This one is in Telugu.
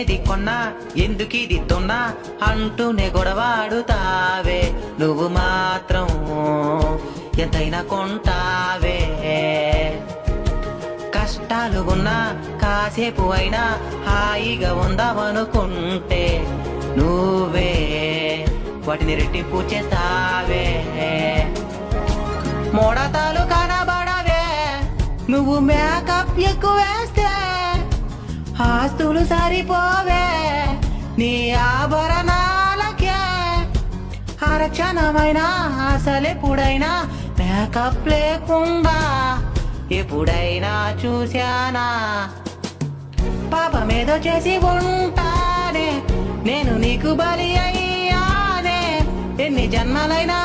ఏది కొన్నా ఎందుకిది తొన్నా అంటూనే గొడవాడుతావే. నువ్వు మాత్రం ఎంతైనా కొంటావే. కష్టాలు ఉన్నా కాసేపు అయినా హాయిగా ఉందామనుకుంటే నువ్వే వాటిని రెట్టింపు చేస్తావే. మోడతాలు కనబడవే నువ్వు మేకప్ ఎక్కువ వేస్తే. ఆస్తులు సరిపోవే నీ ఆభరణాలకే. అరక్షణమైన అసలెప్పుడైనా మేకప్ లేకుండా ఎప్పుడైనా చూశానా? పాపమేదో చేసి ఉంటానే నేను నీకు బలి అయ్యానే. ఎన్ని జన్మలైనా